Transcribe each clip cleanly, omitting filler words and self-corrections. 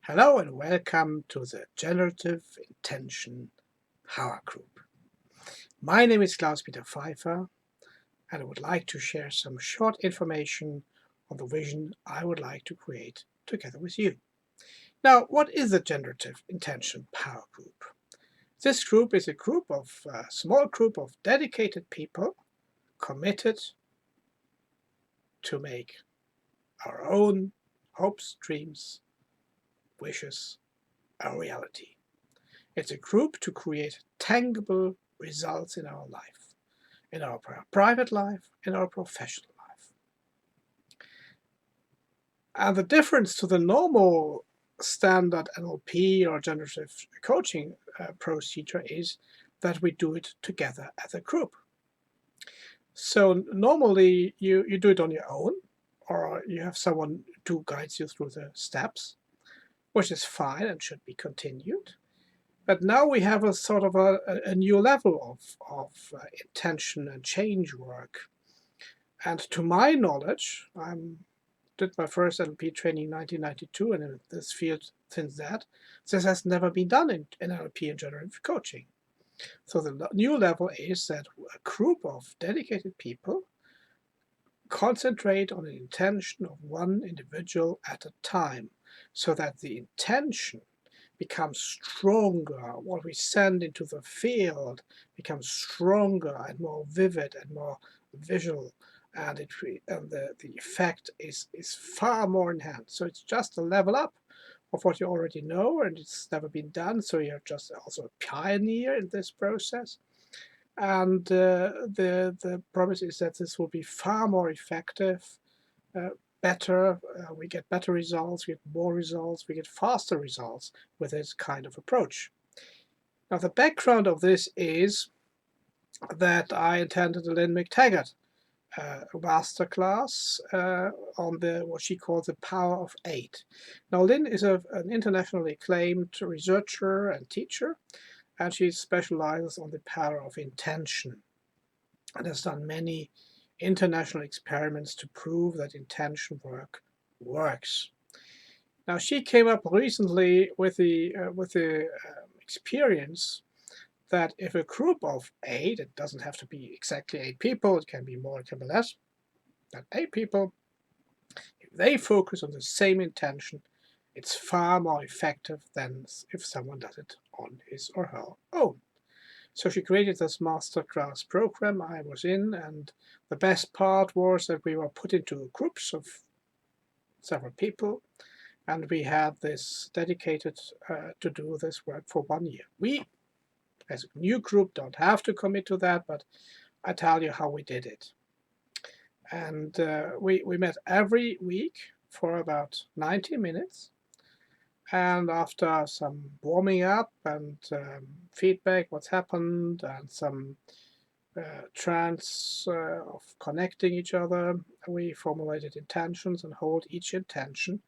Hello and welcome to the Generative Intention Power Group. My name is Klaus-Peter Pfeiffer and I would like to share some short information on the vision I would like to create together with you. Now, what is the Generative Intention Power Group? This group is a small group of dedicated people committed to make our own hopes, dreams, wishes a reality. It's a group to create tangible results in our life, in our private life, in our professional life. And the difference to the normal standard NLP or generative coaching procedure is that we do it together as a group. So normally you do it on your own, or you have someone who guides you through the steps, which is fine and should be continued. But now we have a sort of a new level of intention and change work. And to my knowledge, I did my first NLP training in 1992, and in this field since that, this has never been done in NLP and generative coaching. So the new level is that a group of dedicated people concentrate on an intention of one individual at a time, so that the intention becomes stronger. What we send into the field becomes stronger and more vivid and more visual, and the effect is far more enhanced. So it's just a level up of what you already know, and it's never been done. So you're just also a pioneer in this process. And the promise is that this will be far more effective, uh, better. We get better results, we get more results, we get faster results with this kind of approach. Now, the background of this is that I attended a Lynn McTaggart masterclass on what she calls the power of eight. Now, Lynn is an internationally acclaimed researcher and teacher, and she specializes on the power of intention and has done many international experiments to prove that intention work works. Now, she came up recently with the experience that if a group of eight, it doesn't have to be exactly eight people, it can be more, it can be less, but eight people, if they focus on the same intention, it's far more effective than if someone does it on his or her own. So she created this masterclass program I was in, and the best part was that we were put into groups of several people, and we had this dedicated to do this work for 1 year. We, as a new group, don't have to commit to that, but I tell you how we did it. And we met every week for about 90 minutes. And after some warming up and feedback, what's happened, and some trance of connecting each other, we formulated intentions and hold each intention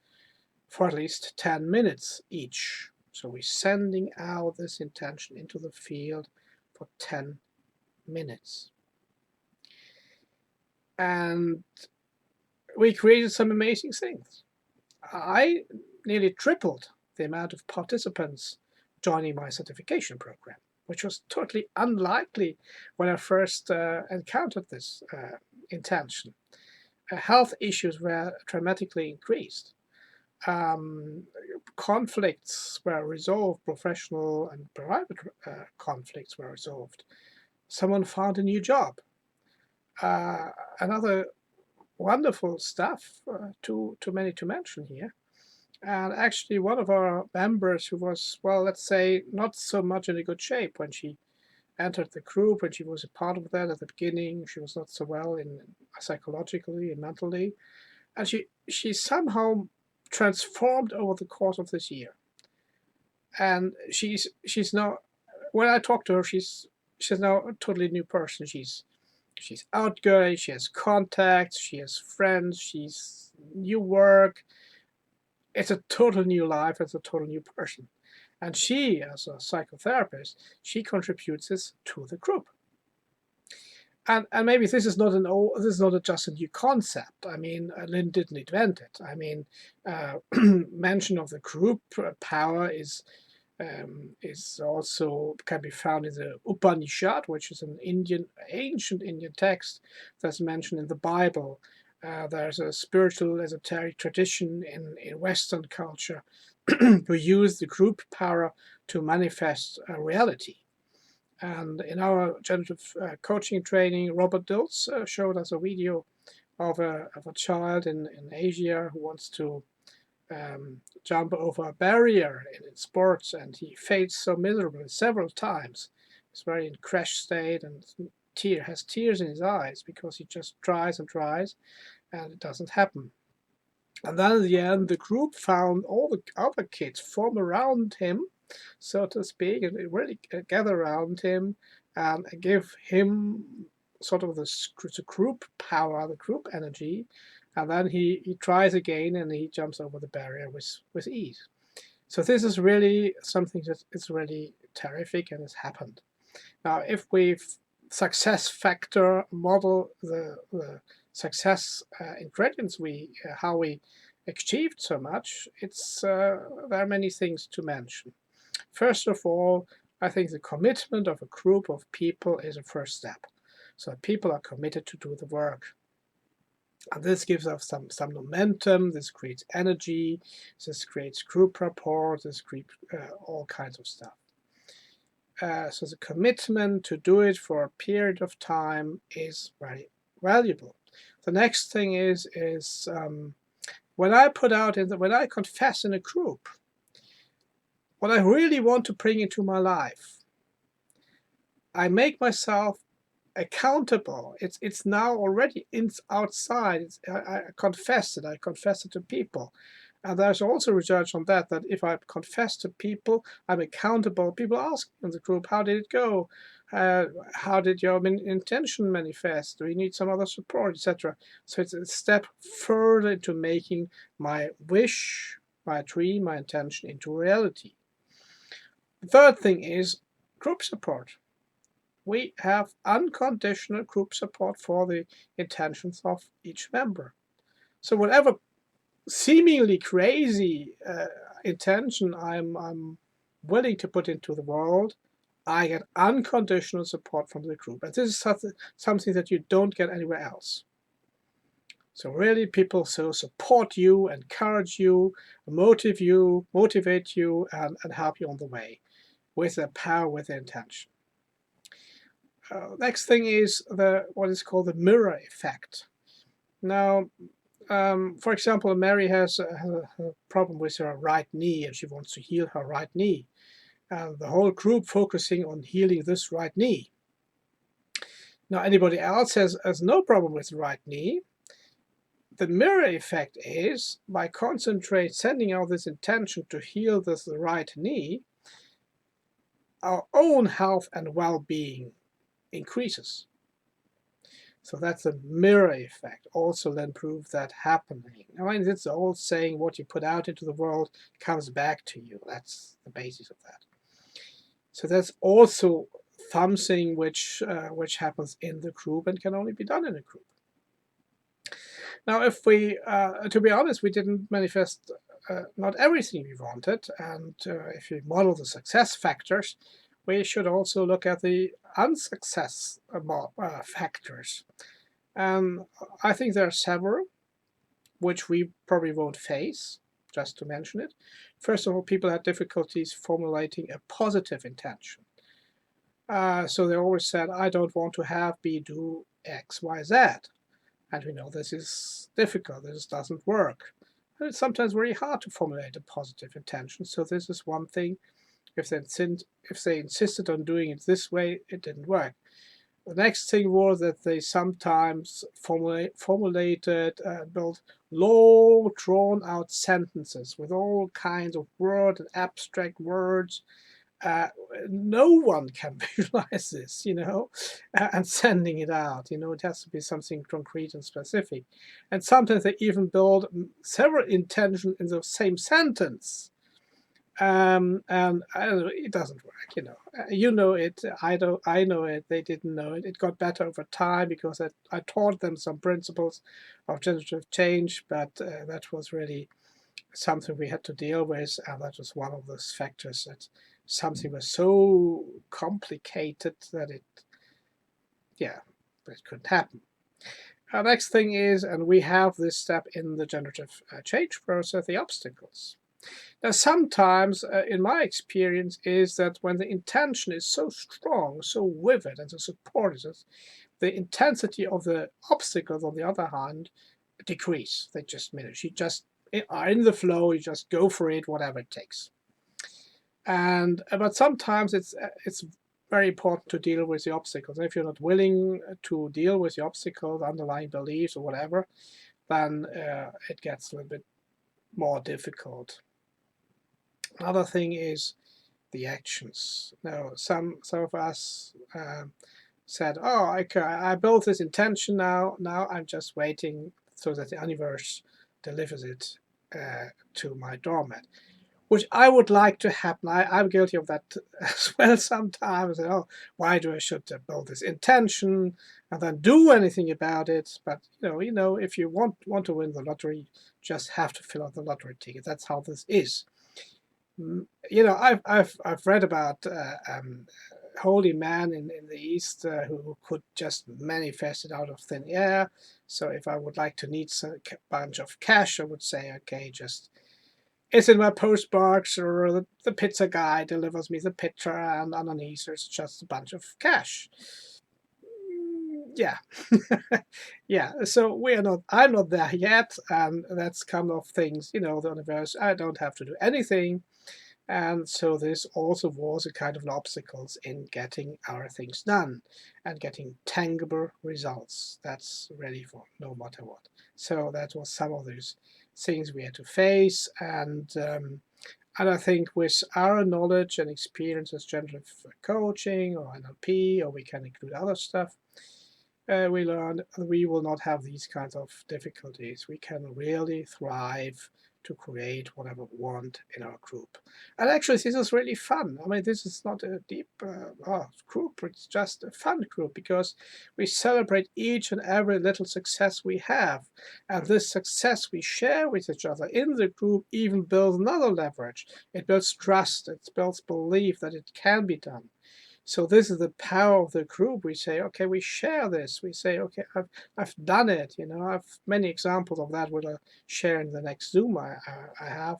for at least 10 minutes each. So we're sending out this intention into the field for 10 minutes. And we created some amazing things. I nearly tripled the amount of participants joining my certification program, which was totally unlikely when I first encountered this intention. Health issues were dramatically increased. Conflicts were resolved, professional and private conflicts were resolved. Someone found a new job. Another wonderful stuff, too many to mention here. And actually, one of our members who was, well, let's say, not so much in a good shape when she entered the group, and she was a part of that at the beginning. She was not so well in psychologically and mentally, and she somehow transformed over the course of this year. And she's now, when I talk to her, she's now a totally new person. She's outgoing, she has contacts, she has friends, she's new work. It's a total new life, it's a total new person. And she, as a psychotherapist, she contributes this to the group. And maybe this is not this is not just a new concept. I mean, Lin didn't invent it. I mean, mention of the group power is also can be found in the Upanishad, which is an ancient Indian text that's mentioned in the Bible. There's a spiritual esoteric tradition in Western culture who use the group power to manifest a reality. And in our generative coaching training, Robert Dilts showed us a video of a child in Asia who wants to jump over a barrier in sports, and he fails so miserably several times. He's very in crash state and has tears in his eyes because he just tries and tries and it doesn't happen. And then at the end, the group found all the other kids form around him, so to speak, and they really gather around him and give him sort of the group power, the group energy, and then he tries again and he jumps over the barrier with ease. So this is really something that is really terrific and has happened. Now, if we success factor model the success ingredients how we achieved so much, there are many things to mention. First of all, I think the commitment of a group of people is a first step. So people are committed to do the work. And this gives us some momentum, this creates energy, this creates group rapport, this creates all kinds of stuff. So the commitment to do it for a period of time is very valuable. The next thing is when I when I confess in a group, what I really want to bring into my life, I make myself accountable. It's now already outside. I confess it. I confess it to people. And there's also research on that if I confess to people, I'm accountable. People ask in the group, how did it go? How did your intention manifest? Do you need some other support, etc.? So it's a step further into making my wish, my dream, my intention into reality. The third thing is group support. We have unconditional group support for the intentions of each member. So whatever seemingly crazy intention I'm willing to put into the world, I get unconditional support from the group. And this is something that you don't get anywhere else. So really people support you, encourage you, motivate you, and help you on the way with their power, with their intention. Next thing is what is called the mirror effect. Now, for example, Mary has a problem with her right knee and she wants to heal her right knee. And the whole group focusing on healing this right knee. Now, anybody else has no problem with the right knee. The mirror effect is by sending out this intention to heal the right knee, our own health and well-being increases. So that's the mirror effect. Also then proves that happening. I mean, it's the old saying, what you put out into the world comes back to you. That's the basis of that. So that's also something which happens in the group and can only be done in a group. Now, if we, to be honest, we didn't manifest not everything we wanted, and if we model the success factors, we should also look at the unsuccess factors. I think there are several which we probably won't face, just to mention it. First of all, people had difficulties formulating a positive intention. So they always said, I don't want to have B do X, Y, Z. And we know this is difficult, this doesn't work. And it's sometimes very hard to formulate a positive intention. So this is one thing. If they insisted on doing it this way, it didn't work. The next thing was that they sometimes formulated and built long, drawn-out sentences with all kinds of words and abstract words. No one can visualize this, and sending it out. It has to be something concrete and specific. And sometimes they even build several intentions in the same sentence. And I don't know, it doesn't work, you know. You know it, I know it, they didn't know it. It got better over time because I taught them some principles of generative change, but that was really something we had to deal with, and that was one of those factors that something was so complicated that yeah, it couldn't happen. Our next thing is, and we have this step in the generative change process, the obstacles. Now, sometimes, in my experience, is that when the intention is so strong, so vivid, and so supportive, the intensity of the obstacles, on the other hand, decrease. They just diminish. You just are in the flow. You just go for it, whatever it takes. And but sometimes it's very important to deal with the obstacles. And if you're not willing to deal with the obstacles, underlying beliefs, or whatever, then it gets a little bit more difficult. Another thing is the actions. Now, some of us said, "Oh, okay, I built this intention now. Now I'm just waiting so that the universe delivers it to my doormat," which I would like to happen. I'm guilty of that as well sometimes. Oh, why do I should build this intention and then do anything about it? But you know, if you want to win the lottery, you just have to fill out the lottery ticket. That's how this is. You know, I've read about holy man in the East who could just manifest it out of thin air. So if I would like to need a bunch of cash, I would say, okay, just it's in my postbox, or the pizza guy delivers me the pizza, and underneath there's just a bunch of cash. Yeah, yeah. So we are not. I'm not there yet, and that's kind of things. You know, the universe. I don't have to do anything. And so this also was a kind of an obstacles in getting our things done and getting tangible results. That's ready for no matter what. So that was some of those things we had to face. And I think with our knowledge and experience as generative coaching or NLP, or we can include other stuff, we learned we will not have these kinds of difficulties. We can really thrive to create whatever we want in our group. And actually, this is really fun. I mean, this is not a deep group, it's just a fun group because we celebrate each and every little success we have. And this success we share with each other in the group even builds another leverage. It builds trust, it builds belief that it can be done. So this is the power of the group. We say, okay, we share this. We say, okay, I've done it. You know, I've many examples of that. We'll share in the next Zoom I have,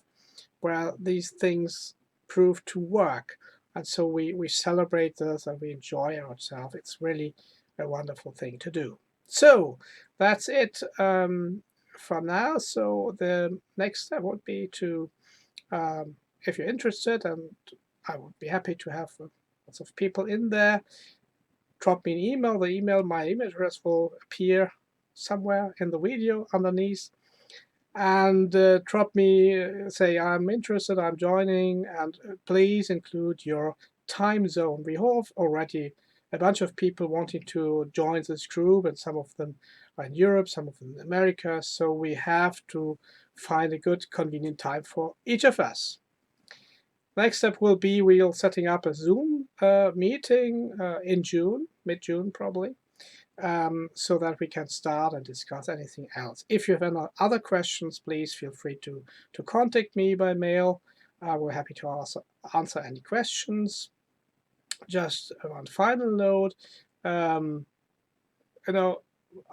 where these things prove to work. And so we celebrate this and we enjoy ourselves. It's really a wonderful thing to do. So that's it for now. So the next step would be to, if you're interested, and I would be happy to have lots of people in there, drop me an email. My email address will appear somewhere in the video underneath. And drop me, say, I'm interested, I'm joining, and please include your time zone. We have already a bunch of people wanting to join this group, and some of them are in Europe, some of them in America. So we have to find a good, convenient time for each of us. Next step will be we'll setting up a Zoom meeting in June, mid-June probably, so that we can start and discuss anything else. If you have any other questions, please feel free to contact me by mail. We're happy to answer any questions. Just one final note, you know,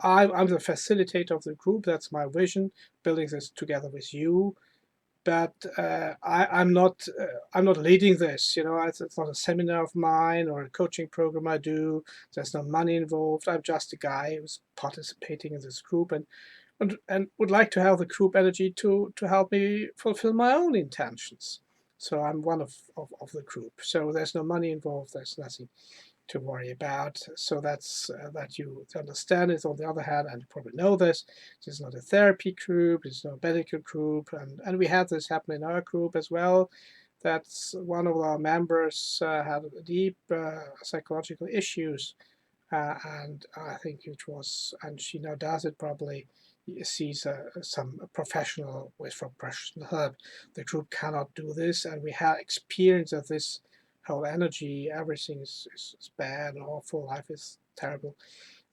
I'm the facilitator of the group. That's my vision, building this together with you. But I'm not leading this. You know, it's not a seminar of mine or a coaching program I do. There's no money involved. I'm just a guy who's participating in this group and would like to have the group energy to help me fulfill my own intentions. So I'm one of the group. So there's no money involved. There's nothing to worry about. So that's that you understand it. On the other hand, and you probably know this is not a therapy group, it's not a medical group, and we had this happen in our group as well. That's one of our members had deep psychological issues, and I think it was, and she now does it probably sees some professional with professional help. The group cannot do this, and we had experience of this whole energy. Everything is bad and awful. Life is terrible.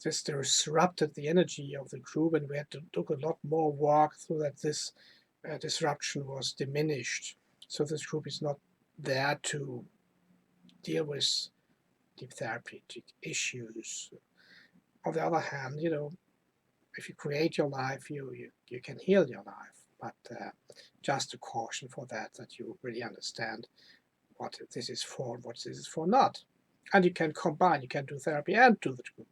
This disrupted the energy of the group, and we had to do a lot more work so that this disruption was diminished. So this group is not there to deal with deep therapeutic issues. On the other hand, if you create your life, you can heal your life. But just a caution for that you really understand what this is for and what this is for not. And you can combine, you can do therapy and do the group,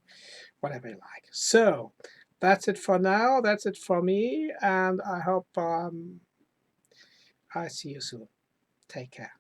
whatever you like. So that's it for now. That's it for me. And I hope I see you soon. Take care.